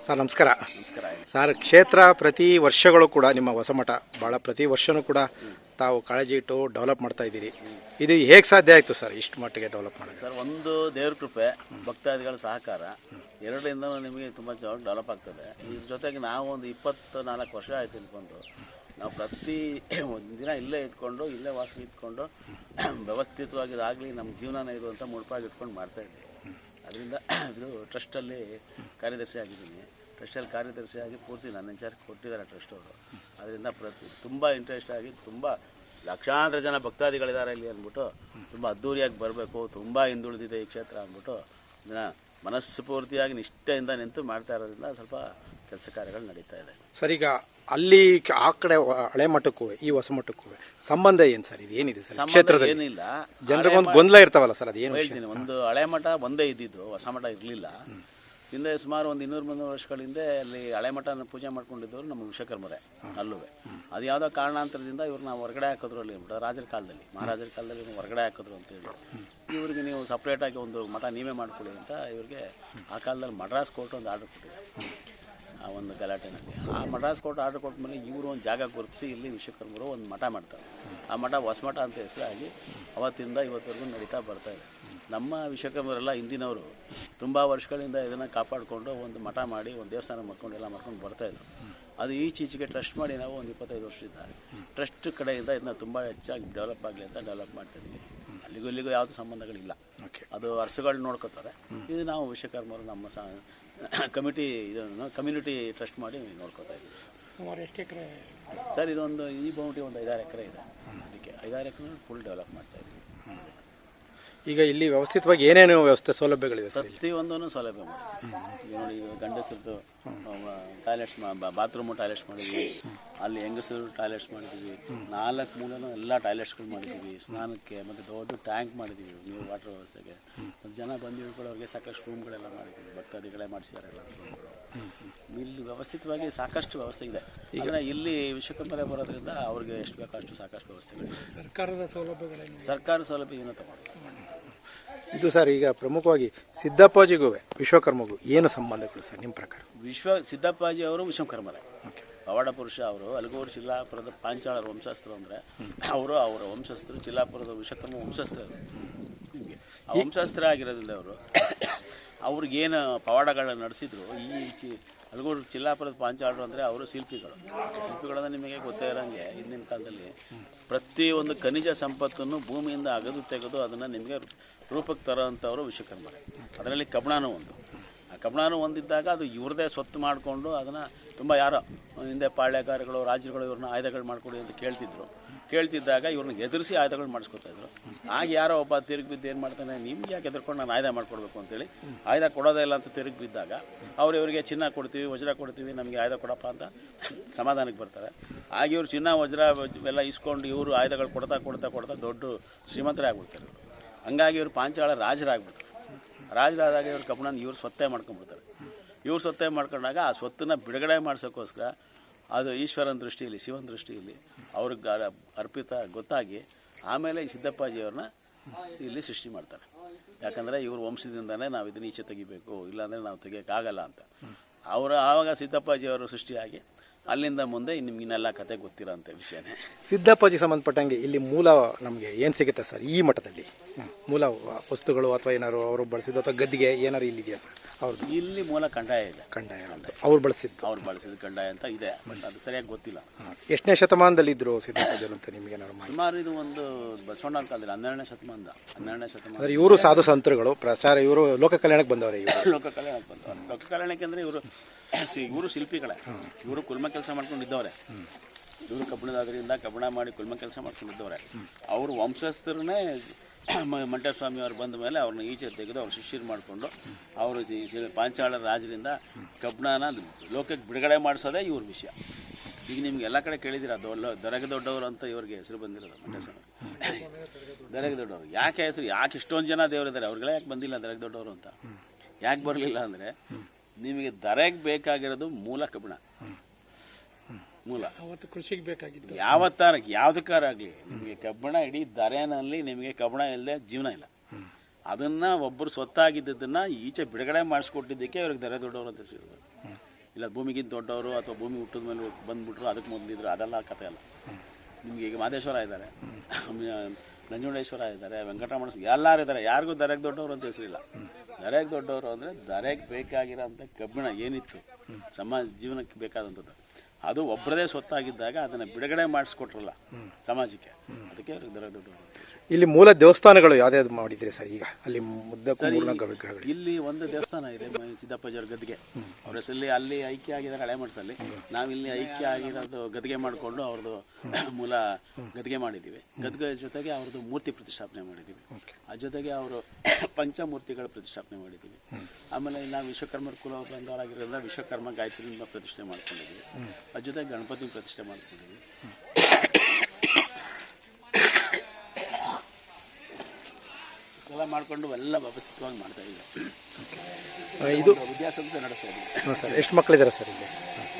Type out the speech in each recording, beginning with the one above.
Sir ನಮಸ್ಕಾರ. ನಮಸ್ಕಾರ. Sir, ಕ್ಷೇತ್ರ ಪ್ರತಿ ವರ್ಷಗಳು ಕೂಡ ನಿಮ್ಮ ಹೊಸಮಠ ಭಾಳ ಪ್ರತಿ ವರ್ಷವೂ ಕೂಡ ತಾವು ಕಾಳಜಿ ಇಟ್ಟು ಡೆವಲಪ್ ಮಾಡ್ತಾ ಇದ್ದೀರಿ. ಇದು ಹೇಗೆ ಸಾಧ್ಯ ಆಯಿತು ಸರ್ ಇಷ್ಟು ಮಟ್ಟಿಗೆ ಡೆವಲಪ್ ಮಾಡೋದು? ಸರ್, ಒಂದು ದೇವ್ರ ಕೃಪೆ, ಭಕ್ತಾದಿಗಳ ಸಹಕಾರ, ಎರಡರಿಂದ ನಿಮಗೆ ತುಂಬ ಡೆವಲಪ್ ಆಗ್ತದೆ. ಇದ್ರ ಜೊತೆಗೆ ನಾವು ಒಂದು 24 ವರ್ಷ ಆಯ್ತು ಇಟ್ಕೊಂಡು, ನಾವು ಪ್ರತಿ ಒಂದು ದಿನ ಇಲ್ಲೇ ಇದ್ಕೊಂಡು, ಇಲ್ಲೇ ವಾಸ ಇದ್ಕೊಂಡು ವ್ಯವಸ್ಥಿತವಾಗಿ ಇದಾಗಲಿ ನಮ್ಮ ಜೀವನನೇ ಇದು ಅಂತ ಮುಡುಪಾಗಿ ಇಟ್ಕೊಂಡು ಮಾಡ್ತಾಯಿದ್ವಿ. ಅದರಿಂದ ಇದು ಟ್ರಸ್ಟಲ್ಲಿ ಕಾರ್ಯದರ್ಶಿ ಆಗಿದ್ದೀನಿ. ಟ್ರಸ್ಟಲ್ಲಿ ಕಾರ್ಯದರ್ಶಿಯಾಗಿ ಪೂರ್ತಿ ನನ್ನ ಇನ್ಚಾರ್ಜ್ ಕೊಟ್ಟಿದ್ದಾರೆ ಟ್ರಸ್ಟ್ ಅವರು. ಅದರಿಂದ ತುಂಬ ಇಂಟ್ರೆಸ್ಟ್ ಆಗಿ ತುಂಬ ಲಕ್ಷಾಂತರ ಜನ ಭಕ್ತಾದಿಗಳಿದ್ದಾರೆ ಇಲ್ಲಿ ಅಂದ್ಬಿಟ್ಟು ತುಂಬ ಅದ್ಧೂರಿಯಾಗಿ ಬರಬೇಕು, ತುಂಬ ಹಿಂದುಳಿದಿದೆ ಈ ಕ್ಷೇತ್ರ ಅಂದ್ಬಿಟ್ಟು ಇದನ್ನು ಮನಸ್ಸು ಪೂರ್ತಿಯಾಗಿ ನಿಷ್ಠೆಯಿಂದ ನಿಂತು ಮಾಡ್ತಾ ಇರೋದ್ರಿಂದ ಸ್ವಲ್ಪ ಕೆಲಸ ಕಾರ್ಯಗಳು ನಡೀತಾ ಇದೆ. ಸರ್, ಈಗ ಅಲ್ಲಿ ಆ ಕಡೆ ಹಳೆ ಮಠಕ್ಕೂ ಈ ಹೊಸ ಮಠಕ್ಕೂ ಸಂಬಂಧ ಏನು ಸರ್? ಇದು ಏನಿದೆ ಸರ್ ಕ್ಷೇತ್ರದಲ್ಲಿ? ಏನಿಲ್ಲ, ಜನರಿಗೊಂದು ಗೊಂದಲ ಇರ್ತಾವಲ್ಲ ಸರ್, ಅದು ಏನು ಹೇಳ್ತೀನಿ. ಒಂದು ಹಳೆ ಮಠ ಒಂದೇ ಇದ್ದಿದ್ದು, ಹೊಸ ಮಠ ಇರಲಿಲ್ಲ. ಹಿಂದೆ ಸುಮಾರು ಒಂದು 200-300 ವರ್ಷಗಳ ಹಿಂದೆ ಅಲ್ಲಿ ಹಳೆ ಮಠನ ಪೂಜೆ ಮಾಡ್ಕೊಂಡಿದ್ದವರು ನಮ್ಮ ವಿಶ್ವಕರ್ಮರೇ ಅಲ್ಲೂ. ಅದು ಯಾವುದೋ ಕಾರಣಾಂತರದಿಂದ ಇವ್ರನ್ನ ಹೊರಗಡೆ ಹಾಕಿದ್ರು ಅಲ್ಲಿ ರಾಜರ ಕಾಲದಲ್ಲಿ, ಮಹಾರಾಜರ ಕಾಲದಲ್ಲಿ ಹೊರಗಡೆ ಹಾಕಿದ್ರು ಅಂತೇಳಿ ಇವ್ರಿಗೆ ನೀವು ಸಪ್ರೇಟಾಗಿ ಒಂದು ಮಠ ನೀವೇ ಮಾಡ್ಕೊಳ್ಳಿ ಅಂತ ಇವ್ರಿಗೆ ಆ ಕಾಲದಲ್ಲಿ ಮಡ್ರಾಸ್ ಕೋರ್ಟ್ ಒಂದು ಆರ್ಡರ್ ಕೊಟ್ಟಿದ್ದಾರೆ. ಆ ಒಂದು ಗಲಾಟೆನಲ್ಲಿ ಆ ಮಡ್ರಾಸ್ ಕೋರ್ಟ್ ಆರ್ಡರ್ ಕೊಟ್ಟ ಮೇಲೆ ಇವರು ಒಂದು ಜಾಗ ಗುರುತಿಸಿ ಇಲ್ಲಿ ವಿಶ್ವಕರ್ಮರು ಒಂದು ಮಠ ಮಾಡ್ತಾರೆ. ಆ ಮಠ ಹೊಸಮಠ ಅಂತ ಹೆಸರಾಗಿ ಅವತ್ತಿಂದ ಇವತ್ತರೆಗೂ ನಡೀತಾ ಬರ್ತಾಯಿದೆ. ನಮ್ಮ ವಿಶ್ವಕರ್ಮರೆಲ್ಲ ಹಿಂದಿನವರು ತುಂಬ ವರ್ಷಗಳಿಂದ ಇದನ್ನು ಕಾಪಾಡಿಕೊಂಡು ಒಂದು ಮಠ ಮಾಡಿ ಒಂದು ದೇವಸ್ಥಾನ ಮಾಡ್ಕೊಂಡು ಎಲ್ಲ ಮಾಡ್ಕೊಂಡು ಬರ್ತಾಯಿದ್ರು. ಅದು ಈಚೀಚೆಗೆ ಟ್ರಸ್ಟ್ ಮಾಡಿ ನಾವು ಒಂದು 25 ವರ್ಷದಿಂದ ಟ್ರಸ್ಟ್ ಕಡೆಯಿಂದ ಇದನ್ನ ತುಂಬ ಹೆಚ್ಚಾಗಿ ಡೆವಲಪ್ ಆಗಲಿ ಅಂತ ಡೆವಲಪ್ ಮಾಡ್ತಾಯಿದ್ದೀವಿ. ಅಲ್ಲಿಗೂ ಇಲ್ಲಿಗೂ ಯಾವುದೂ ಸಂಬಂಧಗಳಿಲ್ಲ. ಅದು ವರ್ಷಗಳು ನೋಡ್ಕೋತಾರೆ. ಇದು ನಾವು ವಿಶ್ವಕರ್ಮರು ನಮ್ಮ ಕಮಿಟಿ ಇದನ್ನು ಕಮ್ಯುನಿಟಿ ಟ್ರಸ್ಟ್ ಮಾಡಿ ನೋಡ್ಕೋತಾ ಇದ್ದೀವಿ. ಸುಮಾರು ಎಷ್ಟು ಎಕರೆ ಸರ್? ಇದೊಂದು ಈ ಬೌಂಡ್ರಿ ಒಂದು 5-6 ಎಕರೆ ಇದೆ. ಅದಕ್ಕೆ 5-6 ಎಕರೆ ಫುಲ್ ಡೆವಲಪ್ ಮಾಡ್ತಾಯಿದ್ದೀವಿ. ಈಗ ಇಲ್ಲಿ ವ್ಯವಸ್ಥಿತವಾಗಿ ಏನೇನು ವ್ಯವಸ್ಥೆ ಸೌಲಭ್ಯಗಳಿದೆ ಸರ್? ಪ್ರತಿಯೊಂದೂ ಸೌಲಭ್ಯ ಮಾಡಿ ನೋಡಿ. ಈಗ ಗಂಡಸರದ್ದು ಟಾಯ್ಲೆಟ್ಸ್, ಬಾತ್ರೂಮು ಟಾಯ್ಲೆಟ್ಸ್ ಮಾಡಿದ್ವಿ. ಅಲ್ಲಿ ಹೆಂಗಸರು ಟಾಯ್ಲೆಟ್ಸ್ ಮಾಡಿದ್ದೀವಿ. 4 ಮೂಲನೂ ಎಲ್ಲ ಟಾಯ್ಲೆಟ್ಸ್ಗಳು ಮಾಡಿದ್ದೀವಿ. ಸ್ನಾನಕ್ಕೆ ಮತ್ತು ದೊಡ್ಡ ಟ್ಯಾಂಕ್ ಮಾಡಿದ್ದೀವಿ ನೀರು ವಾಟರ್ ವ್ಯವಸ್ಥೆಗೆ. ಮತ್ತು ಜನ ಬಂದು ಇಳ್ಕೊಳ್ಳೋರಿಗೆ ಸಾಕಷ್ಟು ರೂಮ್ಗಳೆಲ್ಲ ಮಾಡಿದ್ದೀವಿ. ಭಕ್ತಾದಿಗಳೇ ಮಾಡಿಸಿದ್ದಾರೆ ಎಲ್ಲ ರೂಮ್ಗಳು. ಇಲ್ಲಿ ವ್ಯವಸ್ಥಿತವಾಗಿ ಸಾಕಷ್ಟು ವ್ಯವಸ್ಥೆ ಇದೆ. ಅಂದರೆ ಇಲ್ಲಿ ವಿಶ್ವಕರ್ಮರೇ ಬರೋದ್ರಿಂದ ಅವ್ರಿಗೆ ಎಷ್ಟು ಬೇಕೋ ಅಷ್ಟು ಸಾಕಷ್ಟು ವ್ಯವಸ್ಥೆಗಳಿದೆ. ಸರ್ಕಾರದ ಸೌಲಭ್ಯಗಳೇನು? ಸರ್ಕಾರಿ ಸೌಲಭ್ಯ ಏನೋ ತಗೊಂಡು ಇದು ಸರ್, ಈಗ ಪ್ರಮುಖವಾಗಿ ಸಿದ್ದಪ್ಪಾಜಿಗೂ ವಿಶ್ವಕರ್ಮಗೂ ಏನು ಸಂಬಂಧಗಳು ಸರ್ ನಿಮ್ಮ ಪ್ರಕಾರ? ಸಿದ್ದಪ್ಪಾಜಿ ಅವರು ವಿಶ್ವಕರ್ಮರೇ, ಪವಾಡ ಪುರುಷ. ಅವರು ಅಲಗೂರು ಚಿಲ್ಲಾಪುರದ ಪಾಂಚಾಳರ ವಂಶಸ್ಥರು. ಅಂದರೆ ಅವರ ವಂಶಸ್ಥರು ಚಿಲ್ಲಾಪುರದ ವಿಶ್ವಕರ್ಮ ವಂಶಸ್ಥರು. ಆ ವಂಶಸ್ಥರ ಆಗಿರೋದ್ರಿಂದ ಅವ್ರಿಗೇನು ಪವಾಡಗಳನ್ನ ನಡೆಸಿದ್ರು. ಈ ಅಲಗೂರು ಚಿಲ್ಲಾಪುರದ ಪಾಂಚಾಳರು ಅಂದರೆ ಅವರು ಶಿಲ್ಪಿಗಳನ್ನು ನಿಮಗೆ ಗೊತ್ತೇ ಇರೋಂಗೆ ಹಿಂದಿನ ಕಾಲದಲ್ಲಿ ಪ್ರತಿಯೊಂದು ಖನಿಜ ಸಂಪತ್ತನ್ನು ಭೂಮಿಯಿಂದ ಅಗದು ತೆಗೆದು ಅದನ್ನು ನಿಮಗೆ ರೂಪಕ್ಕೆ ತರೋವಂಥವರು ವಿಶ್ವಕರ್ಮರೇ. ಅದರಲ್ಲಿ ಕಬ್ಬಣನೂ ಒಂದು. ಆ ಕಬ್ಬಣನೂ ಒಂದಿದ್ದಾಗ ಅದು ಇವ್ರದೇ ಸ್ವತ್ತು ಮಾಡಿಕೊಂಡು ಅದನ್ನು ತುಂಬ ಯಾರೋ ಹಿಂದೆ ಪಾಳ್ಯಗಾರಗಳು ರಾಜರುಗಳು ಇವ್ರನ್ನ ಆಯುಧಗಳು ಮಾಡಿಕೊಡಿ ಅಂತ ಕೇಳ್ತಿದ್ದಾಗ ಇವ್ರನ್ನ ಎದುರಿಸಿ ಆಯುಧಗಳು ಮಾಡಿಸ್ಕೊತಾಯಿದ್ರು. ಆಗ ಯಾರೋ ಒಬ್ಬ ತಿರುಗಿ ಬಿದ್ದು ಏನು ಮಾಡ್ತಾನೆ, ನಿಮ್ಗೆ ಯಾಕೆ ಎದುರ್ಕೊಂಡು ನಾನು ಆಯುಧ ಮಾಡ್ಕೊಡ್ಬೇಕು ಅಂತೇಳಿ ಆಯುಧ ಕೊಡೋದೇ ಇಲ್ಲ ಅಂತ ತಿರುಗಿ ಬಿದ್ದಾಗ ಇವರಿಗೆ ಚಿನ್ನ ಕೊಡ್ತೀವಿ, ವಜ್ರ ಕೊಡ್ತೀವಿ, ನಮಗೆ ಆಯುಧ ಕೊಡಪ್ಪ ಅಂತ ಸಮಾಧಾನಕ್ಕೆ ಬರ್ತಾರೆ. ಆಗ ಇವರು ಚಿನ್ನ ವಜ್ರ ಎಲ್ಲ ಇಸ್ಕೊಂಡು ಇವರು ಆಯುಧಗಳು ಕೊಡ್ತಾ ದೊಡ್ಡ ಶ್ರೀಮಂತರೇ ಆಗ್ಬಿಡ್ತಾರೆ. ಹಂಗಾಗಿ ಇವರು ಪಾಂಚಾಳ ರಾಜರಾಗ್ಬಿಡ್ತಾರೆ. ರಾಜರಾದಾಗ ಇವ್ರ ಕಬ್ಬಣನ ಇವ್ರು ಸ್ವತ್ತೇ ಮಾಡ್ಕೊಂಡ್ಬಿಡ್ತಾರೆ. ಇವ್ರು ಸ್ವತ್ತೇ ಮಾಡ್ಕೊಂಡಾಗ ಆ ಸ್ವತ್ತನ್ನು ಬಿಡುಗಡೆ ಮಾಡ್ಸೋಕ್ಕೋಸ್ಕರ ಅದು ಈಶ್ವರನ ದೃಷ್ಟಿಯಲ್ಲಿ, ಶಿವನ ದೃಷ್ಟಿಯಲ್ಲಿ ಅವ್ರಿಗೆ ಅರ್ಪಿತ ಗೊತ್ತಾಗಿ ಆಮೇಲೆ ಈ ಸಿದ್ದಪ್ಪಾಜಿಯವ್ರನ್ನ ಇಲ್ಲಿ ಸೃಷ್ಟಿ ಮಾಡ್ತಾರೆ. ಯಾಕಂದರೆ ಇವ್ರ ವಂಶದಿಂದನೇ ನಾವು ಇದನ್ನ ಈಚೆ ತೆಗಿಬೇಕು, ಇಲ್ಲಾಂದರೆ ನಾವು ತೆಗಿಯೋಕ್ಕಾಗಲ್ಲ ಅಂತ ಆವಾಗ ಸಿದ್ದಪ್ಪಾಜಿಯವರು ಸೃಷ್ಟಿಯಾಗಿ ಅಲ್ಲಿಂದ ಮುಂದೆ ನಿಮಗಿನ್ನೆಲ್ಲ ಕತೆ ಗೊತ್ತಿರೋಂಥ ವಿಷಯನೇ. ಸಿದ್ದಪ್ಪಾಜಿ ಸಂಬಂಧಪಟ್ಟಂಗೆ ಇಲ್ಲಿ ಮೂಲ ನಮಗೆ ಏನು ಸಿಗುತ್ತೆ ಸರ್ ಈ ಮಠದಲ್ಲಿ? ಮೂಲ ವಸ್ತುಗಳು ಅಥವಾ ಏನಾದ್ರು ಅವರು ಬಳಸಿದ್ದು ಅಥವಾ ಗದ್ದಿಗೆ ಏನಾದ್ರು ಇಲ್ಲಿದೆಯಾ ಸರ್ ಅವ್ರದ್ದು? ಇಲ್ಲಿ ಮೂಲ ಕಂದಾಯ ಇದೆ. ಕಂದಾಯ ಅವ್ರು ಬಳಸಿದ್ದು ಕಂದಾಯ ಅಂತ ಇದೆ, ಬಟ್ ಅದು ಸರಿಯಾಗಿ ಗೊತ್ತಿಲ್ಲ. ಎಷ್ಟನೇ ಶತಮಾನದಲ್ಲಿ ಇದ್ರು ಸಿದ್ದಪ್ಪಾಜಿಯವರು ಅಂತ ನಿಮಗೆ ಏನಾದ್ರು ಸುಮಾರು ಇದು ಒಂದು ಬಸವಣ್ಣನ ಕಾಲದಲ್ಲಿ 12ನೇ ಶತಮಾನ. ಅಂದರೆ ಇವರು ಸಾಧು ಸಂತರುಗಳು ಪ್ರಚಾರ, ಇವರು ಲೋಕ ಕಲ್ಯಾಣಕ್ಕೆ ಬಂದವರೇ. ಲೋಕ ಕಲ್ಯಾಣಕ್ಕೆ ಅಂದರೆ ಇವರು ಶಿಲ್ಪಿಗಳೇ. ಇವರು ಕುಲ್ಮ ಕೆಲಸ ಮಾಡ್ಕೊಂಡಿದ್ದವ್ರೆ. ಇವರು ಕಬ್ಬಣದಾದ್ರಿಂದ ಕಬ್ಬಣ ಮಾಡಿ ಕುಲ್ಮ ಕೆಲಸ ಮಾಡ್ಕೊಂಡಿದ್ದವ್ರೆ. ಅವರು ವಂಶಸ್ಥರನ್ನೇ ಮಂಟೇಸ್ವಾಮಿ ಅವ್ರು ಬಂದ ಮೇಲೆ ಅವ್ರನ್ನ ಈಚೆ ತೆಗೆದು ಅವ್ರು ಶಿಷ್ಯರು ಮಾಡಿಕೊಂಡು ಅವರು ಪಾಂಚಾಳ ರಾಜರಿಂದ ಕಬ್ಬಣನ ಲೋಕಕ್ಕೆ ಬಿಡುಗಡೆ ಮಾಡಿಸೋದೇ ಇವ್ರ ವಿಷಯ. ಈಗ ನಿಮ್ಗೆ ಎಲ್ಲ ಕಡೆ ಕೇಳಿದ್ದೀರ ದೊರಗೆ ದೊಡ್ಡವರು ಅಂತ ಇವ್ರಿಗೆ ಹೆಸರು ಬಂದಿರೋದು. ಮಂಟೇಸ್ವಾಮಿ ದೊರಗೆ ದೊಡ್ಡವರು ಯಾಕೆ ಹೆಸರು? ಯಾಕೆ ಇಷ್ಟೊಂದು ಜನ ದೇವರಿದ್ದಾರೆ, ಅವ್ರಿಗೆಲ್ಲ ಯಾಕೆ ಬಂದಿಲ್ಲ ದೊರಗೆ ದೊಡ್ಡವರು ಅಂತ? ಯಾಕೆ ಬರಲಿಲ್ಲ ಅಂದರೆ ನಿಮಗೆ ದರೆಗೆ ಬೇಕಾಗಿರೋದು ಮೂಲ ಕಬ್ಬಣ. ಮೂಲ ಅವತ್ತು ಕೃಷಿಗೆ ಬೇಕಾಗಿತ್ತು. ಯಾವುದಕ್ಕಾರಾಗಲಿ ನಿಮಗೆ ಕಬ್ಬಣ ಇಡೀ ದರೆನಲ್ಲಿ ನಿಮಗೆ ಕಬ್ಬಣ ಇಲ್ಲದೆ ಜೀವನ ಇಲ್ಲ. ಅದನ್ನು ಒಬ್ಬರು ಸ್ವತ್ತಾಗಿದ್ದನ್ನು ಈಚೆ ಬಿಡುಗಡೆ ಮಾಡಿಸ್ಕೊಟ್ಟಿದ್ದಕ್ಕೆ ಅವ್ರಿಗೆ ದೊಡ್ಡವರು ಅಂತ ಹೇಳಿದ್ರು. ಇಲ್ಲ ಭೂಮಿಗಿಂತ ದೊಡ್ಡವರು ಅಥವಾ ಭೂಮಿ ಹುಟ್ಟಿದ ಮೇಲೆ ಬಂದುಬಿಟ್ರು ಅದಕ್ಕೆ ಮೊದಲಿದ್ರು, ಅದೆಲ್ಲ ಕಥೆ ಅಲ್ಲ. ನಿಮಗೆ ಈಗ ಮಾದೇಶ್ವರ ಇದ್ದಾರೆ, ನಂಜುಂಡೇಶ್ವರ ಇದ್ದಾರೆ, ವೆಂಕಟರಮಣ ಎಲ್ಲರೂ ಇದ್ದಾರೆ. ಯಾರಿಗೂ ದರೆಗೆ ದೊಡ್ಡವರು ಅಂತ ಹೆಸರಿಲ್ಲ. ದರೆಗೆ ದೊಡ್ಡವರು ಅಂದರೆ ದರೆಗೆ ಬೇಕಾಗಿರೋಂಥ ಕಬ್ಬಿಣ ಏನಿತ್ತು ಸಮಾಜ ಜೀವನಕ್ಕೆ ಬೇಕಾದಂಥದ್ದು, ಅದು ಒಬ್ಬರದೇ ಸ್ವತ್ತಾಗಿದ್ದಾಗ ಅದನ್ನು ಬಿಡುಗಡೆ ಮಾಡಿಸ್ಕೊಟ್ರಲ್ಲ ಸಮಾಜಕ್ಕೆ, ಅದಕ್ಕೆ ಅವ್ರಿಗೆ ದರೆಗೆ ದೊಡ್ಡವರು. ಇಲ್ಲಿ ಮೂಲ ದೇವಸ್ಥಾನಗಳು ಯಾವ್ದಾವ್ದು ಮಾಡಿದ್ರಿ ಸರ್? ಈಗ ಅಲ್ಲಿ ಇಲ್ಲಿ ಒಂದು ದೇವಸ್ಥಾನ ಇದೆ, ಸಿದ್ದಪ್ಪಾಜಿಯವ್ರ ಗದ್ಗೆ, ಅವ್ರ ಹೆಸರಲ್ಲಿ ಅಲ್ಲಿ ಐಕ್ಯ ಆಗಿದ್ದಾರೆ ಹಳೆ ಮಠದಲ್ಲಿ. ನಾವಿಲ್ಲಿ ಐಕ್ಯ ಆಗಿರೋದು ಗದ್ಗೆ ಮಾಡಿಕೊಂಡು ಅವ್ರದ್ದು ಮೂಲ ಗದ್ಗೆ ಮಾಡಿದ್ದೀವಿ. ಗದ್ಗೆ ಜೊತೆಗೆ ಅವ್ರದ್ದು ಮೂರ್ತಿ ಪ್ರತಿಷ್ಠಾಪನೆ ಮಾಡಿದ್ದೀವಿ. ಅದ್ರ ಜೊತೆಗೆ ಅವರು ಪಂಚಮೂರ್ತಿಗಳ ಪ್ರತಿಷ್ಠಾಪನೆ ಮಾಡಿದ್ದೀವಿ. ಆಮೇಲೆ ನಾವು ವಿಶ್ವಕರ್ಮ ಕುಲ ಬಂದವರಾಗಿರೋದ್ರಿಂದ ವಿಶ್ವಕರ್ಮ ಗಾಯತ್ರಿಯಿಂದ ಪ್ರತಿಷ್ಠೆ ಮಾಡ್ಕೊಂಡಿದ್ದೀವಿ. ಅದ್ರ ಜೊತೆಗೆ ಗಣಪತಿ ಪ್ರತಿಷ್ಠೆ ಮಾಡ್ಕೊಂಡಿದ್ದೀವಿ. ಎಲ್ಲ ಮಾಡಿಕೊಂಡು ಎಲ್ಲ ವ್ಯವಸ್ಥಿತವಾಗಿ ಮಾಡ್ತಾ ಇದ್ದೀವಿ. ಇದು ವಿದ್ಯಾಸಂಸ್ಥೆ ನಡೆಸ್ತಾ ಇದ್ದೀವಿ. ಹಾಂ ಸರ್. ಎಷ್ಟು ಮಕ್ಕಳಿದ್ದಾರೆ ಸರ್ ಇಲ್ಲಿ?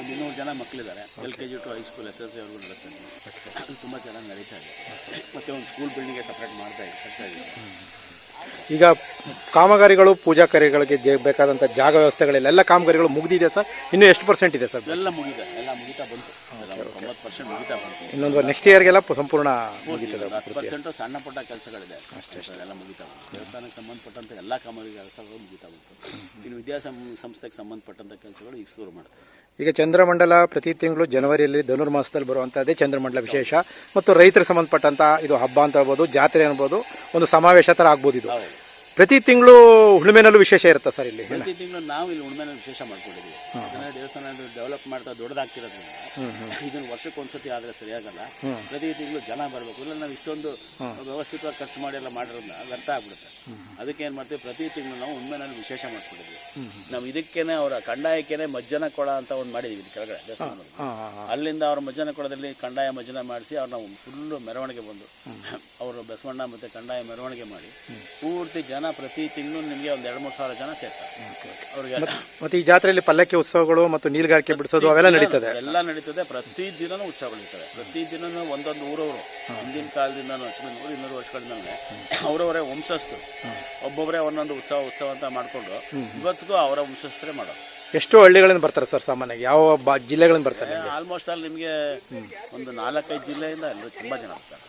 ಒಂದು 200 ಜನ ಮಕ್ಕಳಿದ್ದಾರೆ. LKG ಟು ಹೈಸ್ಕೂಲ್ SSLC ಅವ್ರಿಗೂ ನಡೆಸ್ತಾ ಇದ್ದೀವಿ. ಅದು ತುಂಬ ಚೆನ್ನಾಗಿ ನಡೀತಾ ಇದೆ. ಮತ್ತು ಒಂದು ಸ್ಕೂಲ್ ಬಿಲ್ಡಿಂಗ್ಗೆ ಸಪ್ರೇಟ್ ಮಾಡ್ತಾ ಇದ್ದೀವಿ. ಈಗ ಕಾಮಗಾರಿಗಳು ಪೂಜಾ ಕಾರ್ಯಗಳಿಗೆ ಬೇಕಾದಂಥ ಜಾಗ ವ್ಯವಸ್ಥೆಗಳೆಲ್ಲ ಕಾಮಗಾರಿಗಳು ಮುಗಿದಿದೆ ಸರ್? ಇನ್ನೂ ಎಷ್ಟು % ಇದೆ ಸರ್? ಎಲ್ಲ ಮುಗಿತಾ ಬಂತು. 90% ಮುಗಿತಾ ಬಂತು. ಇನ್ನೊಂದು ನೆಕ್ಸ್ಟ್ ಇಯರ್ಗೆಲ್ಲ ಸಂಪೂರ್ಣ ಮುಗಿತದೆ. 10% ಸಣ್ಣ ಪುಟ್ಟ ಕೆಲಸಗಳಿದೆ ಅಷ್ಟೇ, ಎಲ್ಲ ಮುಗಿತಾ ಬಂತು. ದೇವಸ್ಥಾನಕ್ಕೆ ಸಂಬಂಧಪಟ್ಟಂಥ ಎಲ್ಲ ಕಾಮಗಾರಿ ಕೆಲಸಗಳು ಮುಗಿತಾ ಬಂತು. ಇನ್ನು ವಿದ್ಯಾಸಂಸ್ಥೆಗೆ ಸಂಬಂಧಪಟ್ಟಂಥ ಕೆಲಸಗಳು ಈಗ ಶುರು ಮಾಡ್ತಾರೆ. ಈಗ ಚಂದ್ರಮಂಡಲ ಪ್ರತಿ ತಿಂಗಳು ಜನವರಿಯಲ್ಲಿ ಧನುರ್ಮಾಸದಲ್ಲಿ ಬರುವಂಥದ್ದೇ ಚಂದ್ರಮಂಡಲ ವಿಶೇಷ. ಮತ್ತು ರೈತರಿಗೆ ಸಂಬಂಧಪಟ್ಟಂಥ ಇದು ಹಬ್ಬ ಅಂತ ಹೇಳ್ಬೋದು, ಜಾತ್ರೆ ಅನ್ಬೋದು, ಒಂದು ಸಮಾವೇಶ ಥರ ಆಗ್ಬೋದು. ಇದು ಪ್ರತಿ ತಿಂಗಳು ಹುಣ್ಣಿಮೆನಲ್ಲೂ ವಿಶೇಷ ಇರುತ್ತೆ ಸರ್ ಇಲ್ಲಿ? ಪ್ರತಿ ತಿಂಗಳು ನಾವು ಇಲ್ಲಿ ಹುಣ್ಣಿಮೆನ ವಿಶೇಷ ಮಾಡ್ಕೊಂಡಿದ್ದೀವಿ. ದೇವಸ್ಥಾನ ಡೆವಲಪ್ ಮಾಡ್ತಾ ದೊಡ್ಡದಾಗ್ತಿರೋದ್ರಿಂದ ಇದನ್ನು ವರ್ಷಕ್ಕೆ ಒಂದ್ಸತಿ ಆದರೆ ಸರಿಯಾಗಲ್ಲ. ಪ್ರತಿ ತಿಂಗಳು ಜನ ಬರಬೇಕು. ಇಲ್ಲ ನಾವು ಇಷ್ಟೊಂದು ವ್ಯವಸ್ಥಿತವಾಗಿ ಖರ್ಚು ಮಾಡಿ ಎಲ್ಲ ಮಾಡಿರೋದ್ರಿಂದ ವ್ಯರ್ಥ ಆಗ್ಬಿಡುತ್ತೆ. ಅದಕ್ಕೆ ಏನು ಮಾಡ್ತೀವಿ, ಪ್ರತಿ ತಿಂಗಳು ನಾವು ಹುಣ್ಣಿಮೆನಲ್ಲಿ ವಿಶೇಷ ಮಾಡ್ಕೊಂಡಿದ್ದೀವಿ. ನಾವು ಇದಕ್ಕೇನೆ ಅವರ ಕಂದಾಯಕ್ಕೇನೆ ಮಜ್ಜನ ಕೊಳ ಅಂತ ಒಂದು ಮಾಡಿದ್ದೀವಿ ಕೆಳಗಡೆ ದೇವಸ್ಥಾನದಲ್ಲಿ. ಅಲ್ಲಿಂದ ಅವ್ರ ಮಜ್ಜನ ಕೊಳದಲ್ಲಿ ಕಂದಾಯ ಮಜ್ಜನ ಮಾಡಿಸಿ ಅವ್ರು ನಾವು ಫುಲ್ಲು ಮೆರವಣಿಗೆ ಬಂದು ಅವರು ಬಸವಣ್ಣ ಮತ್ತು ಕಂದಾಯ ಮೆರವಣಿಗೆ ಮಾಡಿ ಪೂರ್ತಿ ಜನ ಪ್ರತಿ ತಿಂಗಳು ನಿಮಗೆ ಒಂದು 2-3 ಸಾವಿರ ಜನ ಸೇರ್ತಾರೆ ಅವ್ರಿಗೆ. ಮತ್ತು ಈ ಜಾತ್ರೆಯಲ್ಲಿ ಪಲ್ಲಕ್ಕಿ ಉತ್ಸವಗಳು ಮತ್ತು ನೀಲ್ಗಾರಿಕೆ ಬಿಡಿಸೋದು ಅವೆಲ್ಲ ನಡೀತದೆ? ಎಲ್ಲ ನಡೀತದೆ. ಪ್ರತಿ ದಿನನೂ ಉತ್ಸವಗಳಿರ್ತವೆ. ಪ್ರತಿ ದಿನನೂ ಒಂದೊಂದು ಊರವರು ಹಿಂದಿನ ಕಾಲದಿಂದ 100-200 ವರ್ಷಗಳಿಂದ ಅವರವರೇ ವಂಶಸ್ಥರು ಒಬ್ಬೊಬ್ಬರೇ ಒಂದೊಂದು ಉತ್ಸವ ಅಂತ ಮಾಡಿಕೊಂಡು ಇವತ್ತಿಗೂ ಅವರ ವಂಶಸ್ಥರೇ ಮಾಡೋದು. ಎಷ್ಟು ಹಳ್ಳಿಗಳಿಂದ ಬರ್ತಾರೆ ಸರ್ ಸಾಮಾನ್ಯವಾಗಿ? ಯಾವ ಜಿಲ್ಲೆಗಳಿಂದ ಬರ್ತಾರೆ? ಆಲ್ಮೋಸ್ಟ್ ಅಲ್ಲಿ ನಿಮಗೆ ಒಂದು 4-5 ಜಿಲ್ಲೆಯಿಂದ ಎಲ್ಲರೂ ತುಂಬ ಜನ ಬರ್ತಾರೆ.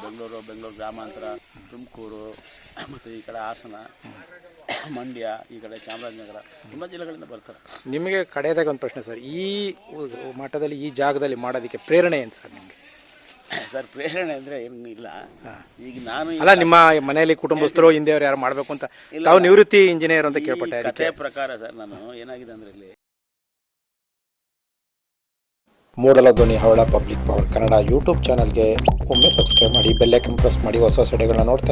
ಬೆಂಗಳೂರು ಗ್ರಾಮಾಂತರ, ತುಮಕೂರು, ಮತ್ತು ಈ ಕಡೆ ಹಾಸನ, ಮಂಡ್ಯ, ಈ ಕಡೆ ಚಾಮರಾಜನಗರ, ತುಂಬ ಜಿಲ್ಲೆಗಳಿಂದ ಬರ್ತಾರೆ. ನಿಮಗೆ ಕಡೆಯದಾಗ ಒಂದು ಪ್ರಶ್ನೆ ಸರ್, ಈ ಮಠದಲ್ಲಿ ಈ ಜಾಗದಲ್ಲಿ ಮಾಡೋದಕ್ಕೆ ಪ್ರೇರಣೆ ಏನು ಸರ್ ನಿಮಗೆ? ಸರ್ ಪ್ರೇರಣೆ ಅಂದರೆ ಏನು ಇಲ್ಲ. ಈಗ ನಾನು ಅಲ್ಲ, ನಿಮ್ಮ ಮನೆಯಲ್ಲಿ ಕುಟುಂಬಸ್ಥರು ಹಿಂದೆಯವರು ಯಾರು ಮಾಡಬೇಕು ಅಂತ ತಾವು ನಿವೃತ್ತಿ ಇಂಜಿನಿಯರ್ ಅಂತ ಕೇಳ್ಪಟ್ಟೆ. ಕಥೆ ಪ್ರಕಾರ ಸರ್ ನಾನು ಏನಾಗಿದೆ ಅಂದರೆ ಇಲ್ಲಿ ಮೂಡಲಧ್ವನಿ ಹವಳ ಪಬ್ಲಿಕ್ ಪವರ್ ಕನ್ನಡ ಯೂಟ್ಯೂಬ್ ಚಾನಲ್ಗೆ ಒಮ್ಮೆ ಸಬ್ಸ್ಕ್ರೈಬ್ ಮಾಡಿ, ಬೆಲ್ ಐಕಾನ್ ಪ್ರೆಸ್ ಮಾಡಿ, ಹೊಸ ವಿಡಿಯೋಗಳನ್ನ ನೋಡ್ತಾ